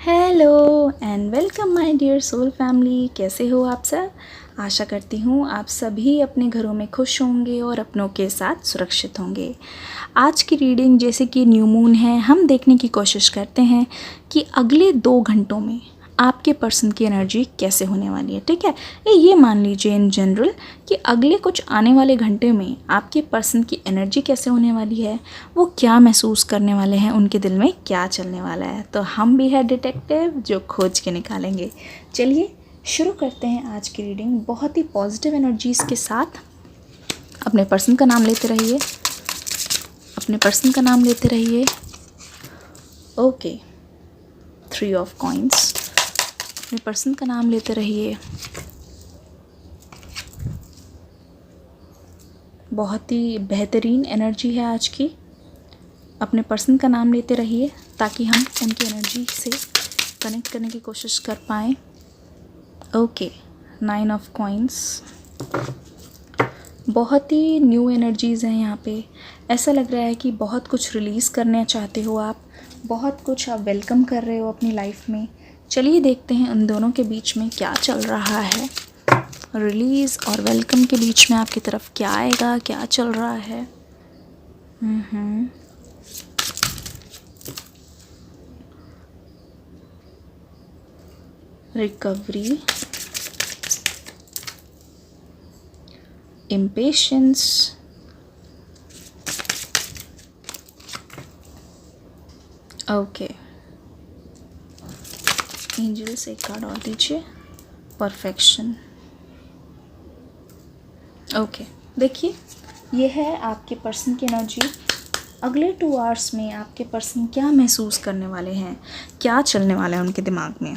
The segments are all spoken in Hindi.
Hello and welcome my dear soul family. कैसे हो आप सब? आशा करती हूँ आप सभी अपने घरों में खुश होंगे और अपनों के साथ सुरक्षित होंगे। आज की रीडिंग जैसे कि न्यू मून है, हम देखने की कोशिश करते हैं कि अगले 2 घंटों में आपके पर्सन की एनर्जी कैसे होने वाली है। ठीक है, ये मान लीजिए इन जनरल कि अगले कुछ आने वाले घंटे में आपके पर्सन की एनर्जी कैसे होने वाली है, वो क्या महसूस करने वाले हैं, उनके दिल में क्या चलने वाला है। तो हम भी है डिटेक्टिव जो खोज के निकालेंगे। चलिए शुरू करते हैं आज की रीडिंग बहुत ही पॉजिटिव एनर्जीज़ के साथ। अपने पर्सन का नाम लेते रहिए, अपने पर्सन का नाम लेते रहिए। Okay, 3 of coins. अपने पर्सन का नाम लेते रहिए। बहुत ही बेहतरीन एनर्जी है आज की। अपने पर्सन का नाम लेते रहिए ताकि हम उनकी एनर्जी से कनेक्ट करने की कोशिश कर पाएँ। Okay, 9 of coins. बहुत ही न्यू एनर्जीज़ हैं यहाँ पे। ऐसा लग रहा है कि बहुत कुछ रिलीज़ करना चाहते हो आप, बहुत कुछ आप वेलकम कर रहे हो अपनी लाइफ में। चलिए देखते हैं उन दोनों के बीच में क्या चल रहा है। रिलीज़ और वेलकम के बीच में आपकी तरफ क्या आएगा, क्या चल रहा है। Recovery, impatience, okay. एंजल से एक कार्ड और दीजिए, परफेक्शन। ओके, देखिए ये है आपके पर्सन की एनर्जी। अगले 2 आवर्स में आपके पर्सन क्या महसूस करने वाले हैं, क्या चलने वाला है उनके दिमाग में।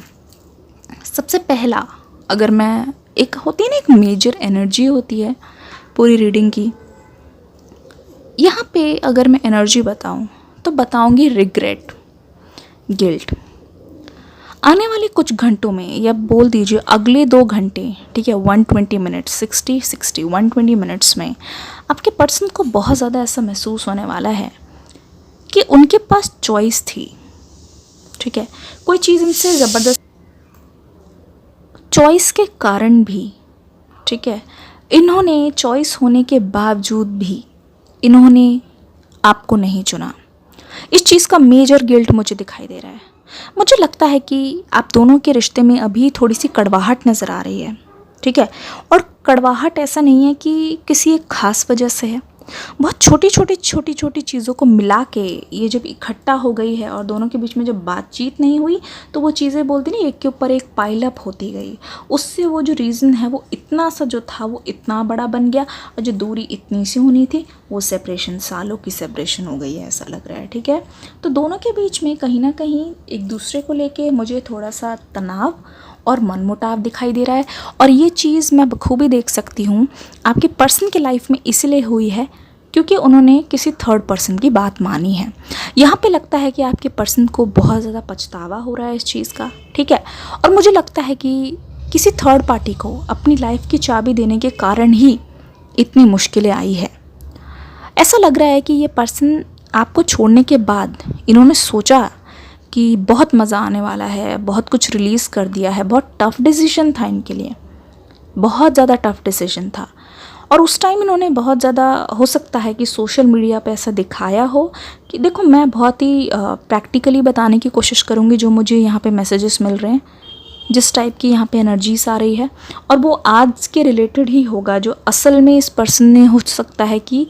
सबसे पहला, अगर मैं एक होती है ना, एक मेजर एनर्जी होती है पूरी रीडिंग की। यहाँ पे अगर मैं एनर्जी बताऊँ तो बताऊँगी रिग्रेट, गिल्ट। आने वाले कुछ घंटों में, या बोल दीजिए अगले 2 घंटे, ठीक है, 120 मिनट्स, 60 120 मिनट्स में आपके पर्सन को बहुत ज़्यादा ऐसा महसूस होने वाला है कि उनके पास चॉइस थी। ठीक है, कोई चीज़ इनसे ज़बरदस्त, चॉइस के कारण भी, ठीक है, इन्होंने चॉइस होने के बावजूद भी इन्होंने आपको नहीं चुना। इस चीज़ का मेजर गिल्ट मुझे दिखाई दे रहा है। मुझे लगता है कि आप दोनों के रिश्ते में अभी थोड़ी सी कड़वाहट नज़र आ रही है। ठीक है, और कड़वाहट ऐसा नहीं है कि किसी एक ख़ास वजह से है, बहुत छोटी छोटी चीज़ों को मिला के ये जब इकट्ठा हो गई है और दोनों के बीच में जब बातचीत नहीं हुई तो वो चीज़ें बोलती नहीं, एक के ऊपर एक पाइल अप होती गई। उससे वो जो रीज़न है वो इतना सा जो था वो इतना बड़ा बन गया, और जो दूरी इतनी सी होनी थी वो सेपरेशन, सालों की सेपरेशन हो गई है ऐसा लग रहा है। ठीक है, तो दोनों के बीच में कहीं ना कहीं एक दूसरे को लेके मुझे थोड़ा सा तनाव और मनमुटाव दिखाई दे रहा है। और ये चीज़ मैं बखूबी देख सकती हूँ आपके पर्सन के लाइफ में इसलिए हुई है क्योंकि उन्होंने किसी थर्ड पर्सन की बात मानी है। यहाँ पे लगता है कि आपके पर्सन को बहुत ज़्यादा पछतावा हो रहा है इस चीज़ का। ठीक है, और मुझे लगता है कि किसी थर्ड पार्टी को अपनी लाइफ की चाबी देने के कारण ही इतनी मुश्किलें आई है। ऐसा लग रहा है कि ये पर्सन आपको छोड़ने के बाद इन्होंने सोचा कि बहुत मज़ा आने वाला है, बहुत कुछ रिलीज़ कर दिया है। बहुत टफ़ डिसीजन था इनके लिए, बहुत ज़्यादा टफ़ डिसीजन था। और उस टाइम इन्होंने बहुत ज़्यादा, हो सकता है कि सोशल मीडिया पे ऐसा दिखाया हो कि देखो, मैं बहुत ही प्रैक्टिकली बताने की कोशिश करूँगी जो मुझे यहाँ पे मैसेजेस मिल रहे हैं, जिस टाइप की यहाँ पे एनर्जीज आ रही है, और वो आज के रिलेटेड ही होगा जो असल में इस पर्सन ने हो सकता है कि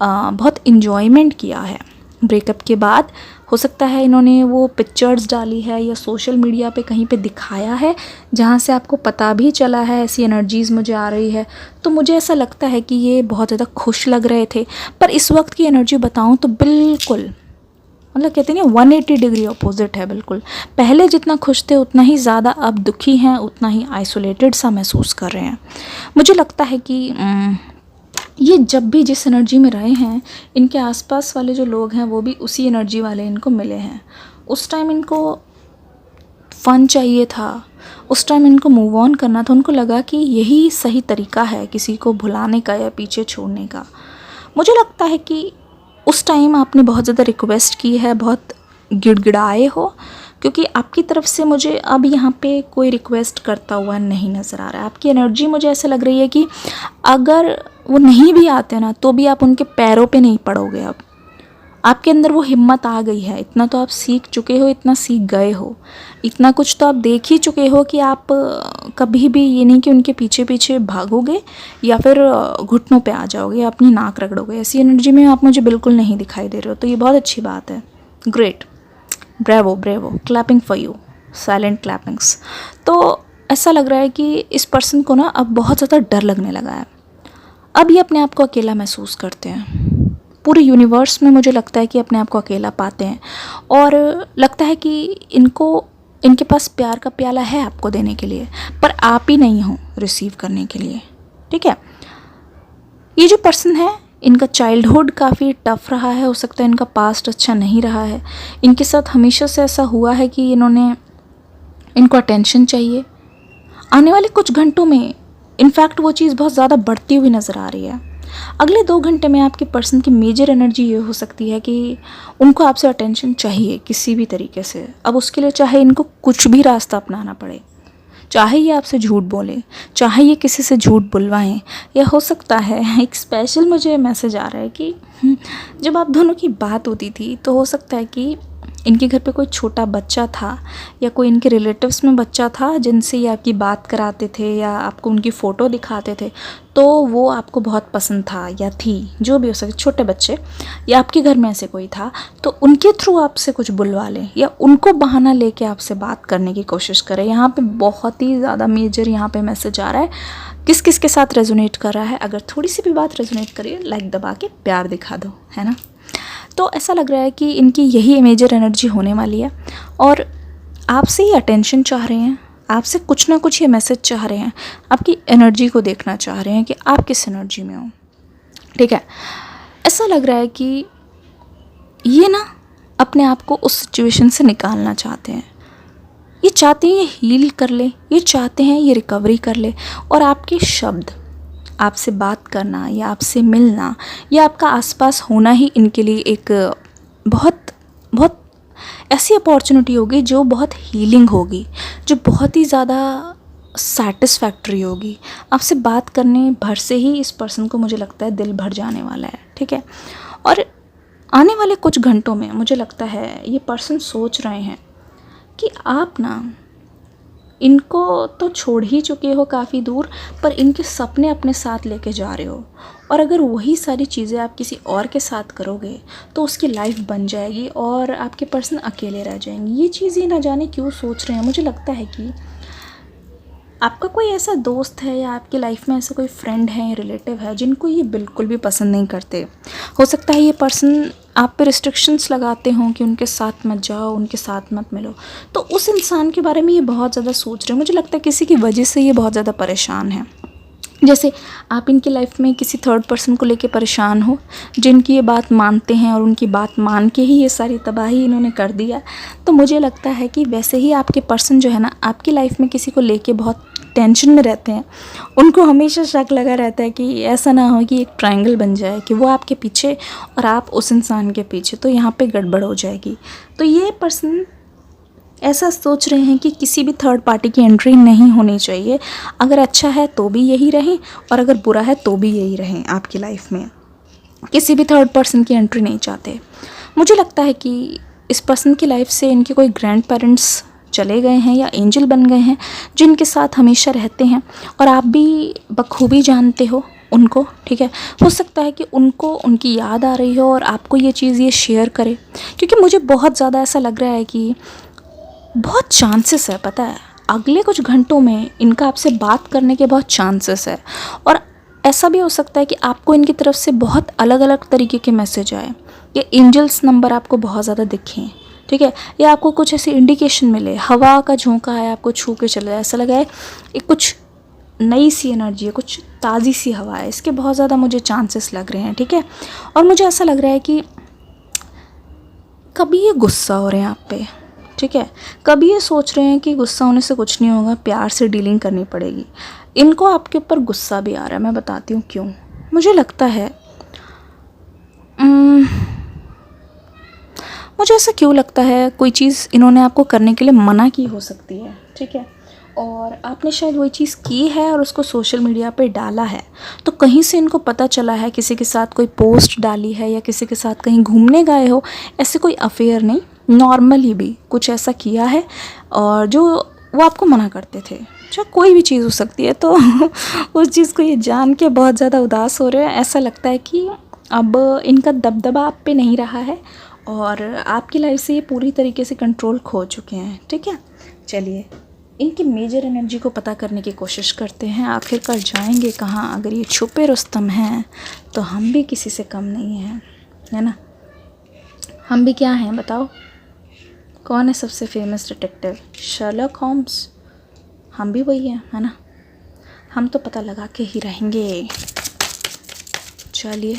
बहुत इन्जॉयमेंट किया है ब्रेकअप के बाद। हो सकता है इन्होंने वो पिक्चर्स डाली है या सोशल मीडिया पे कहीं पे दिखाया है जहाँ से आपको पता भी चला है ऐसी एनर्जीज़ मुझे आ रही है। तो मुझे ऐसा लगता है कि ये बहुत ज़्यादा खुश लग रहे थे, पर इस वक्त की एनर्जी बताऊँ तो बिल्कुल, मतलब कहते हैं ना, 180 डिग्री अपोजिट है बिल्कुल। पहले जितना खुश थे उतना ही ज़्यादा अब दुखी हैं, उतना ही आइसोलेटेड सा महसूस कर रहे हैं। मुझे लगता है कि ये जब भी जिस एनर्जी में रहे हैं, इनके आसपास वाले जो लोग हैं वो भी उसी एनर्जी वाले इनको मिले हैं। उस टाइम इनको फ़न चाहिए था, उस टाइम इनको मूव ऑन करना था। उनको लगा कि यही सही तरीका है किसी को भुलाने का या पीछे छोड़ने का। मुझे लगता है कि उस टाइम आपने बहुत ज़्यादा रिक्वेस्ट की है, बहुत गिड़गिड़ाए हो, क्योंकि आपकी तरफ से मुझे अब यहाँ पे कोई रिक्वेस्ट करता हुआ नहीं नज़र आ रहा है। आपकी एनर्जी मुझे ऐसा लग रही है कि अगर वो नहीं भी आते ना तो भी आप उनके पैरों पे नहीं पड़ोगे। अब आपके अंदर वो हिम्मत आ गई है, इतना तो आप सीख चुके हो, इतना सीख गए हो, इतना कुछ तो आप देख ही चुके हो कि आप कभी भी ये नहीं कि उनके पीछे पीछे भागोगे या फिर घुटनों पे आ जाओगे, अपनी नाक रगड़ोगे। ऐसी एनर्जी में आप मुझे बिल्कुल नहीं दिखाई दे रहे हो, तो ये बहुत अच्छी बात है। Great, bravo bravo, clapping for you, silent clappings. तो ऐसा लग रहा है कि इस पर्सन को ना अब बहुत ज़्यादा डर लगने लगा है। अब ये अपने आप को अकेला महसूस करते हैं। पूरे यूनिवर्स में मुझे लगता है कि अपने आप को अकेला पाते हैं और लगता है कि इनके पास प्यार का प्याला है आपको देने के लिए, पर आप ही नहीं हो रिसीव करने के लिए। ठीक है, ये जो पर्सन है इनका चाइल्डहुड काफ़ी टफ रहा है, हो सकता है इनका पास्ट अच्छा नहीं रहा है। इनके साथ हमेशा से ऐसा हुआ है कि इनको अटेंशन चाहिए। आने वाले कुछ घंटों में इनफैक्ट वो चीज़ बहुत ज़्यादा बढ़ती हुई नज़र आ रही है। अगले 2 घंटे में आपके पर्सन की मेजर एनर्जी ये हो सकती है कि उनको आपसे अटेंशन चाहिए किसी भी तरीके से। अब उसके लिए चाहे इनको कुछ भी रास्ता अपनाना पड़े, चाहे ये आपसे झूठ बोले, चाहे ये किसी से झूठ बुलवाएं, या हो सकता है एक स्पेशल मुझे मैसेज आ रहा है कि जब आप दोनों की बात होती थी तो हो सकता है कि इनके घर पे कोई छोटा बच्चा था या कोई इनके रिलेटिव्स में बच्चा था जिनसे ये आपकी बात कराते थे या आपको उनकी फ़ोटो दिखाते थे, तो वो आपको बहुत पसंद था या थी, जो भी हो सके, छोटे बच्चे या आपके घर में ऐसे कोई था, तो उनके थ्रू आपसे कुछ बुलवा लें या उनको बहाना लेके आपसे बात करने की कोशिश करें। यहाँ पे बहुत ही ज़्यादा मेजर यहाँ पे मैसेज आ रहा है। किस किस के साथ रेजोनेट कर रहा है? अगर थोड़ी सी भी बात रेजोनेट करिए, लाइक दबा के प्यार दिखा दो, है ना। तो ऐसा लग रहा है कि इनकी यही मेजर एनर्जी होने वाली है और आपसे ही अटेंशन चाह रहे हैं, आपसे कुछ ना कुछ ये मैसेज चाह रहे हैं, आपकी एनर्जी को देखना चाह रहे हैं कि आप किस एनर्जी में हो। ठीक है, ऐसा लग रहा है कि ये ना अपने आप को उस सिचुएशन से निकालना चाहते हैं। ये चाहते हैं ये हील कर ले, ये चाहते हैं ये रिकवरी कर ले और आपके शब्द, आपसे बात करना या आपसे मिलना या आपका आसपास होना ही इनके लिए एक बहुत बहुत ऐसी अपॉर्चुनिटी होगी जो बहुत हीलिंग होगी, जो बहुत ही ज़्यादा सैटिस्फैक्ट्री होगी। आपसे बात करने भर से ही इस पर्सन को मुझे लगता है दिल भर जाने वाला है। ठीक है, और आने वाले कुछ घंटों में मुझे लगता है ये पर्सन सोच रहे हैं कि आप ना इनको तो छोड़ ही चुके हो काफ़ी दूर, पर इनके सपने अपने साथ लेके जा रहे हो और अगर वही सारी चीज़ें आप किसी और के साथ करोगे तो उसकी लाइफ बन जाएगी और आपके पर्सन अकेले रह जाएंगे। ये चीज़ ये ना जाने क्यों सोच रहे हैं। मुझे लगता है कि आपका कोई ऐसा दोस्त है या आपकी लाइफ में ऐसा कोई फ्रेंड है या रिलेटिव है जिनको ये बिल्कुल भी पसंद नहीं करते। हो सकता है ये पर्सन आप पे रिस्ट्रिक्शंस लगाते हों कि उनके साथ मत जाओ, उनके साथ मत मिलो, तो उस इंसान के बारे में ये बहुत ज़्यादा सोच रहे हैं। मुझे लगता है किसी की वजह से ये बहुत ज़्यादा परेशान है। जैसे आप इनकी लाइफ में किसी थर्ड पर्सन को लेके परेशान हो, जिनकी ये बात मानते हैं और उनकी बात मान के ही ये सारी तबाही इन्होंने कर दिया। तो मुझे लगता है कि वैसे ही आपके पर्सन जो है ना, आपकी लाइफ में किसी को लेके बहुत टेंशन में रहते हैं। उनको हमेशा शक लगा रहता है कि ऐसा ना हो कि एक ट्रायंगल बन जाए कि वो आपके पीछे और आप उस इंसान के पीछे, तो यहाँ पे गड़बड़ हो जाएगी। तो ये पर्सन ऐसा सोच रहे हैं कि किसी भी थर्ड पार्टी की एंट्री नहीं होनी चाहिए। अगर अच्छा है तो भी यही रहें और अगर बुरा है तो भी यही रहें। आपकी लाइफ में किसी भी थर्ड पर्सन की एंट्री नहीं चाहते। मुझे लगता है कि इस पर्सन की लाइफ से इनके कोई ग्रैंड पेरेंट्स चले गए हैं या एंजल बन गए हैं जिनके साथ हमेशा रहते हैं और आप भी बखूबी जानते हो उनको। ठीक है, हो सकता है कि उनको उनकी याद आ रही हो और आपको ये चीज़ ये शेयर करे, क्योंकि मुझे बहुत ज़्यादा ऐसा लग रहा है कि बहुत चांसेस है, पता है, अगले कुछ घंटों में इनका आपसे बात करने के बहुत चांसेस है। और ऐसा भी हो सकता है कि आपको इनकी तरफ से बहुत अलग अलग तरीके के मैसेज आए या एंजल्स नंबर आपको बहुत ज़्यादा दिखें। ठीक है, या आपको कुछ ऐसी इंडिकेशन मिले, हवा का झोंका है, आपको छू के चला, ऐसा लगा है एक कुछ नई सी एनर्जी है, कुछ ताज़ी सी हवा है। इसके बहुत ज़्यादा मुझे चांसेस लग रहे हैं। ठीक है, और मुझे ऐसा लग रहा है कि कभी ये गुस्सा हो रहे हैं आप पे। ठीक है, कभी ये सोच रहे हैं कि गुस्सा होने से कुछ नहीं होगा, प्यार से डीलिंग करनी पड़ेगी। इनको आपके ऊपर गुस्सा भी आ रहा है। मैं बताती हूँ क्यों। मुझे लगता है मुझे ऐसा क्यों लगता है, कोई चीज़ इन्होंने आपको करने के लिए मना की हो सकती है, ठीक है, और आपने शायद वही चीज़ की है और उसको सोशल मीडिया पे डाला है। तो कहीं से इनको पता चला है, किसी के साथ कोई पोस्ट डाली है या किसी के साथ कहीं घूमने गए हो, ऐसे कोई अफेयर नहीं, नॉर्मली भी कुछ ऐसा किया है और जो वो आपको मना करते थे, चाहे कोई भी चीज़ हो सकती है। तो उस चीज़ को ये जान के बहुत ज़्यादा उदास हो रहे हैं। ऐसा लगता है कि अब इनका दबदबा आप पे नहीं रहा है और आपकी लाइफ से ये पूरी तरीके से कंट्रोल खो चुके हैं, ठीक है। चलिए इनकी मेजर एनर्जी को पता करने की कोशिश करते हैं, आखिरकार जाएंगे कहाँ। अगर ये छुपे रुस्तम हैं तो हम भी किसी से कम नहीं हैं, है ना। हम भी क्या हैं बताओ, कौन है सबसे फेमस डिटेक्टिव? Sherlock Holmes. हम भी वही हैं, है ना। हम तो पता लगा के ही रहेंगे। चलिए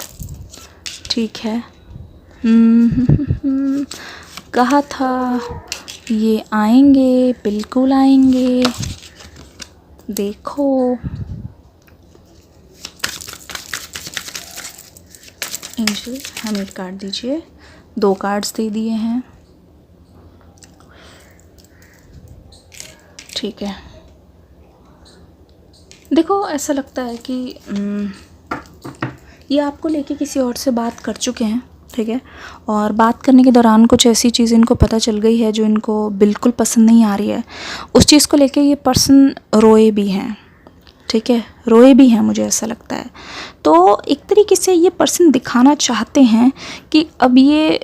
ठीक है। कहा था ये आएंगे, बिल्कुल आएंगे। देखो एंजल, हमें एक कार्ड दीजिए। 2 कार्ड्स दे दिए हैं, ठीक है। देखो ऐसा लगता है कि ये आपको लेके किसी और से बात कर चुके हैं, ठीक है, और बात करने के दौरान कुछ ऐसी चीज़ इनको पता चल गई है जो इनको बिल्कुल पसंद नहीं आ रही है। उस चीज़ को लेके ये पर्सन रोए भी हैं, ठीक है, रोए भी हैं, मुझे ऐसा लगता है। तो एक तरीके से ये पर्सन दिखाना चाहते हैं कि अब ये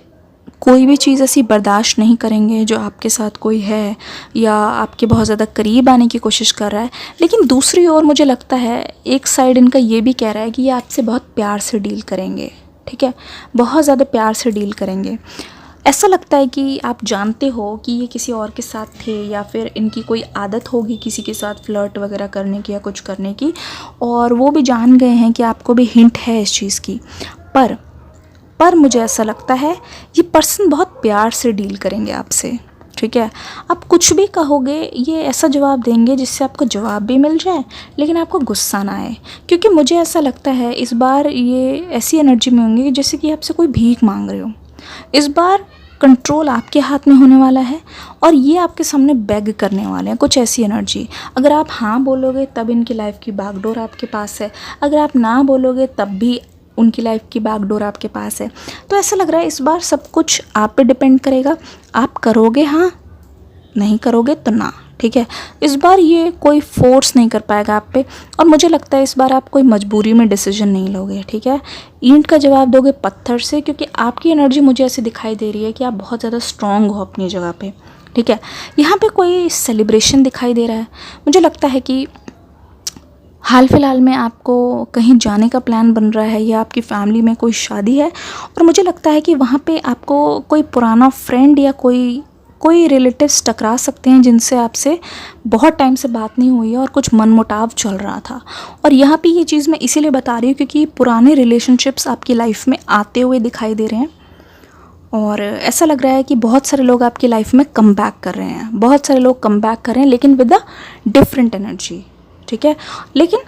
कोई भी चीज़ ऐसी बर्दाश्त नहीं करेंगे जो आपके साथ कोई है या आपके बहुत ज़्यादा करीब आने की कोशिश कर रहा है। लेकिन दूसरी ओर मुझे लगता है एक साइड इनका ये भी कह रहा है कि ये आपसे बहुत प्यार से डील करेंगे, ठीक है, बहुत ज़्यादा प्यार से डील करेंगे। ऐसा लगता है कि आप जानते हो कि ये किसी और के साथ थे या फिर इनकी कोई आदत होगी किसी के साथ फ्लर्ट वगैरह करने की या कुछ करने की, और वो भी जान गए हैं कि आपको भी हिंट है इस चीज़ की। पर मुझे ऐसा लगता है ये पर्सन बहुत प्यार से डील करेंगे आपसे, ठीक है। आप कुछ भी कहोगे ये ऐसा जवाब देंगे जिससे आपको जवाब भी मिल जाए लेकिन आपको गुस्सा ना आए, क्योंकि मुझे ऐसा लगता है इस बार ये ऐसी एनर्जी में होंगे जैसे कि आपसे कोई भीख मांग रहे हो। इस बार कंट्रोल आपके हाथ में होने वाला है और ये आपके सामने बेग करने वाले हैं, कुछ ऐसी एनर्जी। अगर आप हाँ बोलोगे तब इनकी लाइफ की बागडोर आपके पास है, अगर आप ना बोलोगे तब भी उनकी लाइफ की बागडोर आपके पास है। तो ऐसा लग रहा है इस बार सब कुछ आप पे डिपेंड करेगा। आप करोगे हाँ, नहीं करोगे तो ना, ठीक है। इस बार ये कोई फोर्स नहीं कर पाएगा आप पे, और मुझे लगता है इस बार आप कोई मजबूरी में डिसीजन नहीं लोगे, ठीक है। ईंट का जवाब दोगे पत्थर से, क्योंकि आपकी एनर्जी मुझे ऐसे दिखाई दे रही है कि आप बहुत ज़्यादा स्ट्रॉन्ग हो अपनी जगह पे, ठीक है। यहाँ पे कोई सेलिब्रेशन दिखाई दे रहा है। मुझे लगता है कि हाल फिलहाल में आपको कहीं जाने का प्लान बन रहा है या आपकी फैमिली में कोई शादी है, और मुझे लगता है कि वहाँ पे आपको कोई पुराना फ्रेंड या कोई रिलेटिव्स टकरा सकते हैं जिनसे आपसे बहुत टाइम से बात नहीं हुई है और कुछ मनमुटाव चल रहा था। और यहाँ पे ये चीज़ मैं इसीलिए बता रही हूँ क्योंकि पुराने रिलेशनशिप्स आपकी लाइफ में आते हुए दिखाई दे रहे हैं, और ऐसा लग रहा है कि बहुत सारे लोग आपकी लाइफ में कम बैक कर रहे हैं, बहुत सारे लोग कम बैक कर रहे हैं, लेकिन विद अ डिफरेंट एनर्जी, ठीक है। लेकिन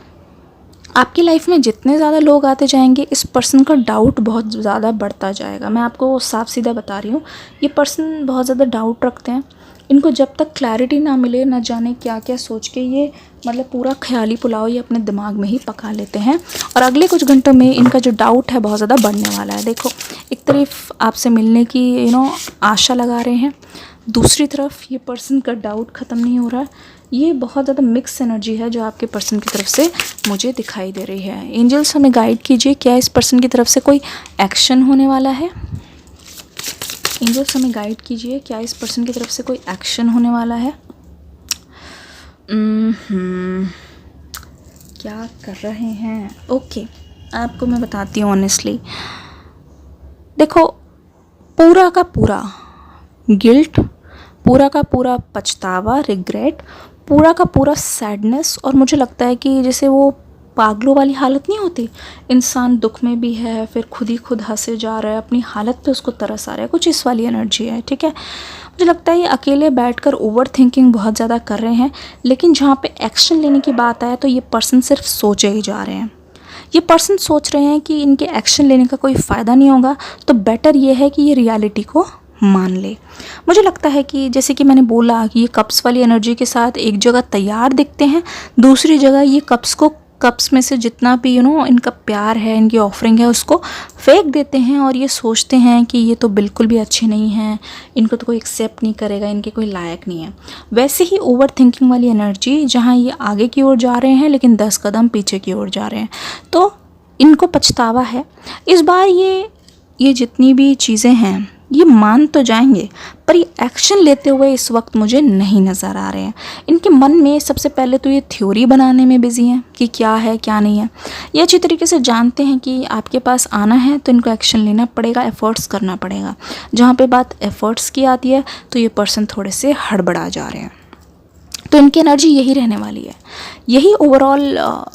आपकी लाइफ में जितने ज़्यादा लोग आते जाएंगे इस पर्सन का डाउट बहुत ज़्यादा बढ़ता जाएगा। मैं आपको साफ सीधा बता रही हूँ, ये पर्सन बहुत ज़्यादा डाउट रखते हैं। इनको जब तक क्लैरिटी ना मिले, ना जाने क्या क्या सोच के ये मतलब पूरा ख्याली पुलाव ये अपने दिमाग में ही पका लेते हैं, और अगले कुछ घंटों में इनका जो डाउट है बहुत ज़्यादा बढ़ने वाला है। देखो एक तरफ आपसे मिलने की आशा लगा रहे हैं, दूसरी तरफ ये पर्सन का डाउट ख़त्म नहीं हो रहा है। ये बहुत ज़्यादा मिक्स एनर्जी है जो आपके पर्सन की तरफ से मुझे दिखाई दे रही है। एंजल्स हमें गाइड कीजिए, क्या इस पर्सन की तरफ से कोई एक्शन होने वाला है? एंजल्स हमें गाइड कीजिए, क्या इस पर्सन की तरफ से कोई एक्शन होने वाला है? क्या कर रहे हैं? ओके, आपको मैं बताती हूँ ऑनेस्टली। देखो पूरा का पूरा गिल्ट, पूरा का पूरा पछतावा, रिग्रेट, पूरा का पूरा सैडनेस, और मुझे लगता है कि जैसे वो पागलों वाली हालत नहीं होती, इंसान दुख में भी है फिर खुद ही खुद हंसे जा रहा है, अपनी हालत पे उसको तरस आ रहा है, कुछ इस वाली एनर्जी है, ठीक है। मुझे लगता है ये अकेले बैठकर ओवर थिंकिंग बहुत ज़्यादा कर रहे हैं, लेकिन जहाँ पे एक्शन लेने की बात आए तो ये पर्सन सिर्फ सोचे ही जा रहे हैं। ये पर्सन सोच रहे हैं कि इनके एक्शन लेने का कोई फ़ायदा नहीं होगा, तो बेटर ये है कि ये रियलिटी को मान ले। मुझे लगता है कि जैसे कि मैंने बोला कि ये कप्स वाली एनर्जी के साथ एक जगह तैयार दिखते हैं, दूसरी जगह ये कप्स में से जितना भी इनका प्यार है, इनकी ऑफरिंग है, उसको फेंक देते हैं और ये सोचते हैं कि ये तो बिल्कुल भी अच्छे नहीं हैं, इनको तो कोई एक्सेप्ट नहीं करेगा, इनके कोई लायक नहीं है। वैसे ही ओवर थिंकिंग वाली एनर्जी, जहाँ ये आगे की ओर जा रहे हैं लेकिन 10 कदम पीछे की ओर जा रहे हैं, तो इनको पछतावा है। इस बार ये जितनी भी चीज़ें हैं ये मान तो जाएंगे, पर ये एक्शन लेते हुए इस वक्त मुझे नहीं नज़र आ रहे हैं। इनके मन में सबसे पहले तो ये थ्योरी बनाने में बिजी हैं कि क्या है क्या नहीं है। ये अच्छी तरीके से जानते हैं कि आपके पास आना है तो इनको एक्शन लेना पड़ेगा, एफ़र्ट्स करना पड़ेगा। जहाँ पे बात एफ़र्ट्स की आती है तो ये पर्सन थोड़े से हड़बड़ा जा रहे हैं, तो इनकी एनर्जी यही रहने वाली है। यही ओवरऑल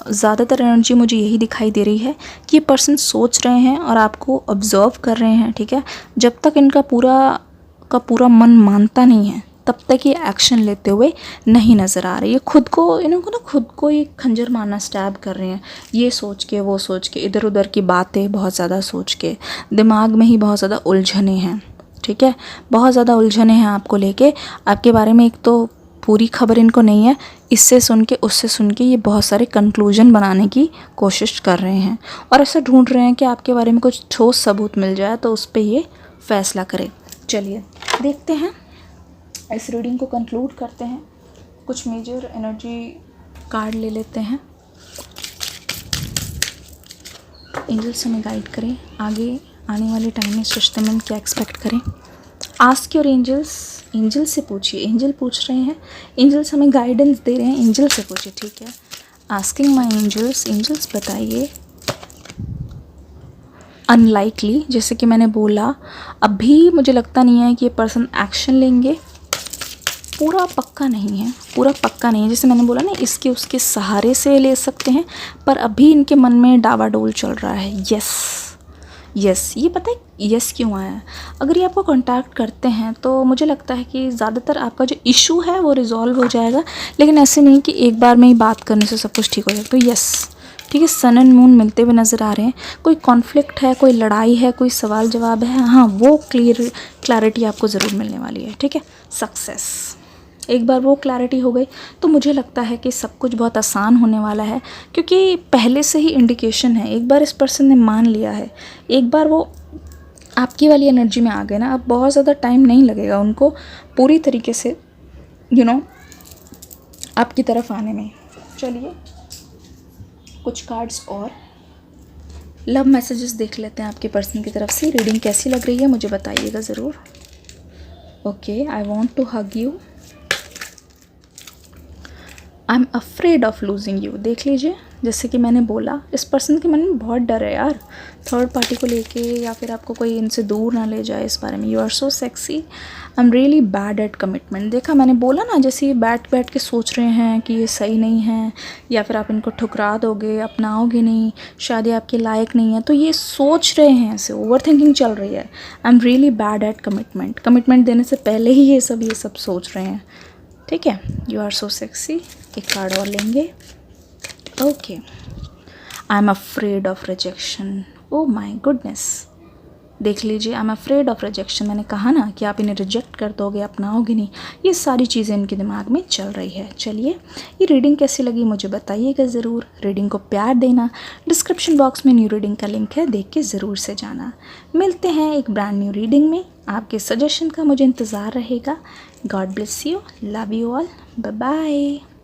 ज़्यादातर एनर्जी मुझे यही दिखाई दे रही है कि ये पर्सन सोच रहे हैं और आपको ऑब्ज़र्व कर रहे हैं, ठीक है। जब तक इनका पूरा मन मानता नहीं है तब तक ये एक्शन लेते हुए नहीं नज़र आ रहे। ये खुद को ये खंजर मारना, स्टैब कर रहे हैं, ये सोच के वो सोच के, इधर उधर की बातें बहुत ज़्यादा सोच के, दिमाग में ही बहुत ज़्यादा उलझने हैं, ठीक है। बहुत ज़्यादा उलझने हैं आपको लेके। आपके बारे में एक तो पूरी खबर इनको नहीं है, इससे सुन के उससे सुन के ये बहुत सारे कंक्लूजन बनाने की कोशिश कर रहे हैं और ऐसा ढूंढ रहे हैं कि आपके बारे में कुछ ठोस सबूत मिल जाए तो उस पर ये फैसला करें। चलिए देखते हैं, इस रीडिंग को कंक्लूड करते हैं। कुछ मेजर एनर्जी कार्ड ले लेते हैं। एंजल्स हमें गाइड करें, आगे आने वाले टाइम में रिश्ते में क्या एक्सपेक्ट करें। आस्क योर एंजल से पूछिए। एंजल पूछ रहे हैं, एंजल्स हमें गाइडेंस दे रहे हैं, एंजल से पूछिए, ठीक है। आस्किंग माय एंजल्स बताइए। अनलाइकली, जैसे कि मैंने बोला, अभी मुझे लगता नहीं है कि ये पर्सन एक्शन लेंगे। पूरा पक्का नहीं है, जैसे मैंने बोला ना, इसके उसके सहारे से ले सकते हैं, पर अभी इनके मन में डावाडोल चल रहा है। यस, ये पता है यस क्यों आया है। अगर ये आपको कांटेक्ट करते हैं तो मुझे लगता है कि ज़्यादातर आपका जो इशू है वो रिजॉल्व हो जाएगा, लेकिन ऐसे नहीं कि एक बार में ही बात करने से सब कुछ ठीक हो जाएगा। तो यस, ठीक है, सन एंड मून मिलते हुए नज़र आ रहे हैं। कोई कॉन्फ्लिक्ट है, कोई लड़ाई है, कोई सवाल जवाब है, हाँ, वो क्लैरिटी आपको ज़रूर मिलने वाली है, ठीक है। सक्सेस, एक बार वो क्लैरिटी हो गई तो मुझे लगता है कि सब कुछ बहुत आसान होने वाला है, क्योंकि पहले से ही इंडिकेशन है। एक बार इस पर्सन ने मान लिया है, एक बार वो आपकी वाली एनर्जी में आ गए ना, अब बहुत ज़्यादा टाइम नहीं लगेगा उनको पूरी तरीके से आपकी तरफ आने में। चलिए कुछ कार्ड्स और लव मैसेजेस देख लेते हैं आपके पर्सन की तरफ से। रीडिंग कैसी लग रही है मुझे बताइएगा ज़रूर। Okay, I want to hug you, I am afraid of losing you. देख लीजिए, जैसे कि मैंने बोला, इस पर्सन के मन में बहुत डर है यार, थर्ड पार्टी को लेके, या फिर आपको कोई इनसे दूर ना ले जाए इस बारे में। You are so sexy, I am really bad at commitment. देखा, मैंने बोला ना, जैसे ये बैठ के सोच रहे हैं कि ये सही नहीं है, या फिर आप इनको ठुकरा दोगे, अपनाओगे नहीं, शायद ये आपके लायक नहीं है, तो ये सोच रहे हैं, ऐसे ओवर थिंकिंग चल रही है। आई am really bad at commitment देने से पहले ही ये सब सोच रहे हैं, ठीक है। यू आर सो सेक्सी, एक कार्ड और लेंगे। Okay, I am afraid of rejection. Oh my goodness, देख लीजिए, आई एम अफ्रेड ऑफ रिजेक्शन। मैंने कहा ना कि आप इन्हें रिजेक्ट कर दोगे, अपनाओगे नहीं, ये सारी चीज़ें इनके दिमाग में चल रही है। चलिए, ये रीडिंग कैसी लगी मुझे बताइएगा ज़रूर। रीडिंग को प्यार देना, डिस्क्रिप्शन बॉक्स में न्यू रीडिंग का लिंक है, देख के ज़रूर से जाना। मिलते हैं एक ब्रांड न्यू रीडिंग में, आपके सजेशन का मुझे इंतज़ार रहेगा। God bless you, love you all, bye bye.